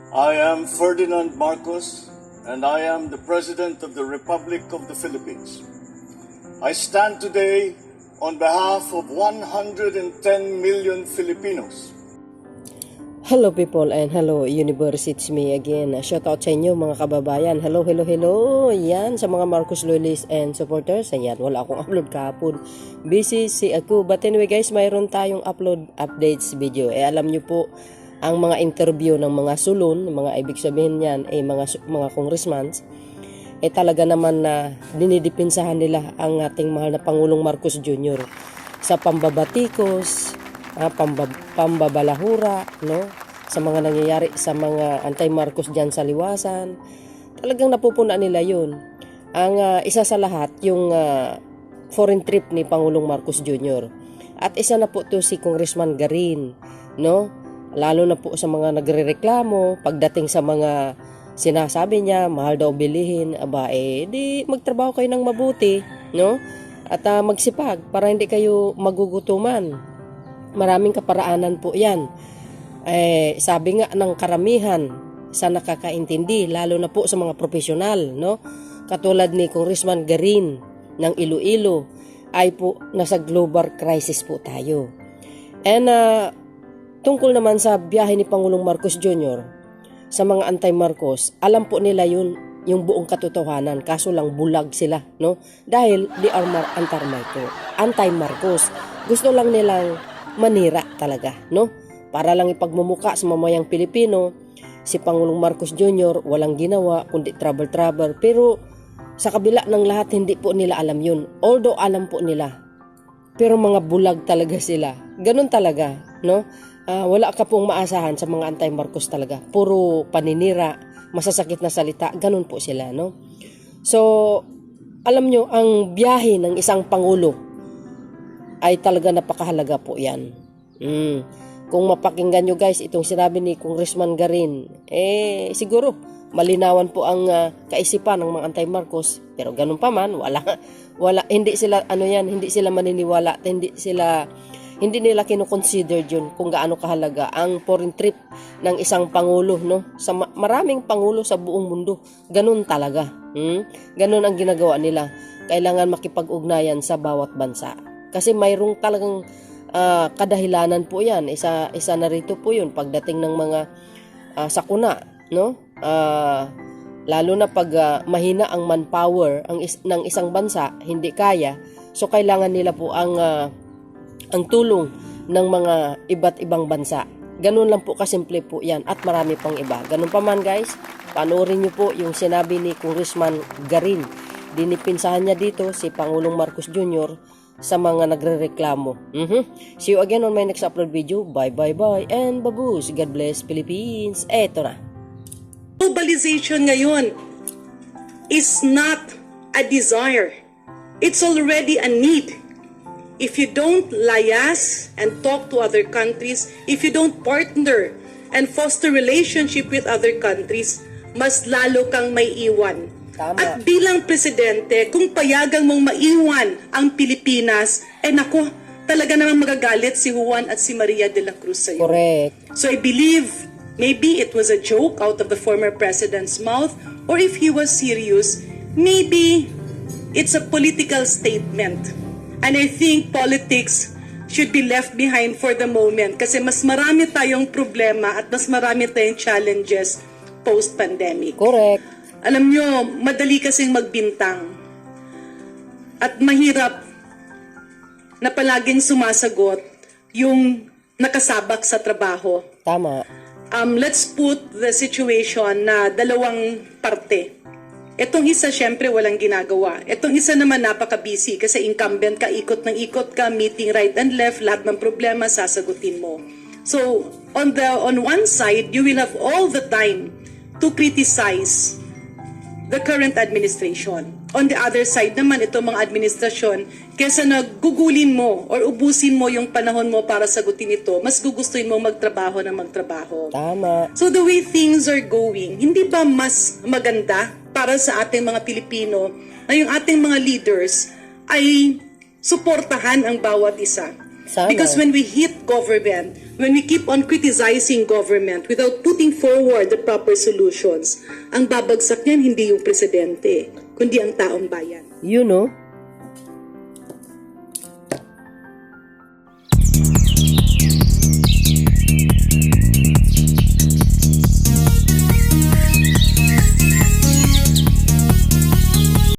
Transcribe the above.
I am Ferdinand Marcos, and I am the President of the Republic of the Philippines. I stand today on behalf of 110 million Filipinos. Hello people and hello universe, it's me again. Shout out sa inyo mga kababayan. Hello. Yan sa mga Marcos loyalists and supporters. Ayan, wala akong upload kahapon. Busy si ako. But anyway guys, mayroon tayong upload updates video. Alam nyo po, ang mga interview ng mga sulon, mga ibig sabihin niyan mga congressmen, talaga naman na dinidipinsahan nila ang ating mahal na Pangulong Marcos Jr. sa pambabatikos, pambabalahura, no? Sa mga nangyayari sa mga anti-Marcos diyan sa liwasan. Talagang napupuna nila 'yun. Ang isa sa lahat yung foreign trip ni Pangulong Marcos Jr. At isa na po 'to si Congressman Garin, no? Lalo na po sa mga nagrereklamo pagdating sa mga sinasabi niya, mahal daw bilihin, di magtrabaho kayo ng mabuti, no? At magsipag para hindi kayo magugutuman. Maraming kaparaanan po 'yan. Sabi nga ng karamihan sa nakakaintindi, lalo na po sa mga profesional, no? Katulad ni Congressman Garin ng Iloilo, ay po nasa global crisis po tayo. And tungkol naman sa biyahe ni Pangulong Marcos Jr. sa mga anti-Marcos, alam po nila yun, yung buong katotohanan, kaso lang bulag sila, no? Dahil they are anti-Marcos. Gusto lang nilang manira talaga, no? Para lang ipagmumuka sa mamayang Pilipino, si Pangulong Marcos Jr. walang ginawa kundi trouble. Pero sa kabila ng lahat, hindi po nila alam yun. Although alam po nila, pero mga bulag talaga sila. Ganun talaga, no? Wala ka pong maasahan sa mga anti-Marcos talaga. Puro paninira, masasakit na salita, ganun po sila, no? So, alam nyo, ang biyahe ng isang Pangulo ay talaga napakahalaga po yan. Kung mapakinggan nyo guys, itong sinabi ni Congressman Garin, siguro, malinawan po ang kaisipan ng mga anti-Marcos. Pero ganun pa man, hindi sila maniniwala, hindi nila kinoconsider yun kung gaano kahalaga ang foreign trip ng isang pangulo, no? Sa maraming pangulo sa buong mundo, ganun talaga. Ganun ang ginagawa nila. Kailangan makipag-ugnayan sa bawat bansa. Kasi mayroong talagang kadahilanan po yan. Isa na rito po yun pagdating ng mga sakuna, no? Lalo na pag mahina ang manpower ng isang bansa, hindi kaya. So kailangan nila po ang tulong ng mga iba't ibang bansa. Ganun lang po kasimple po yan at marami pang iba. Ganun pa man guys, panoorin nyo po yung sinabi ni Congressman Garin. Dinipinsahan niya dito si Pangulong Marcos Jr. sa mga nagrereklamo. See you again on my next upload video. Bye and babush. God bless Philippines. Eto na. Globalization ngayon is not a desire. It's already a need. If you don't liaise and talk to other countries, if you don't partner and foster relationship with other countries, mas lalo kang may iwan. Tama. At bilang presidente, kung payagang mong maiwan ang Pilipinas, naku, talaga namang magagalit si Juan at si Maria de la Cruz sa'yo. Correct. So I believe maybe it was a joke out of the former president's mouth, or if he was serious, maybe it's a political statement. And I think politics should be left behind for the moment kasi mas marami tayong problema at mas marami tayong challenges post-pandemic. Correct. Alam nyo, madali kasing magbintang at mahirap na palaging sumasagot yung nakasabak sa trabaho. Tama. Let's put the situation na dalawang parte. Etong isa, syempre, walang ginagawa. Etong isa naman, napaka-busy kasi incumbent ka, ikot ka, meeting right and left, lahat ng problema, sasagutin mo. So, on one side, you will have all the time to criticize the current administration. On the other side naman, itong mga administrasyon, kesa nagugulin mo or ubusin mo yung panahon mo para sagutin ito, mas gugustuhin mo magtrabaho na magtrabaho. Tama. So the way things are going, hindi ba mas maganda para sa ating mga Pilipino na yung ating mga leaders ay suportahan ang bawat isa? Sana. Because when we hit government, when we keep on criticizing government without putting forward the proper solutions, ang babagsak niyan hindi yung presidente, kundi ang taong bayan. You know,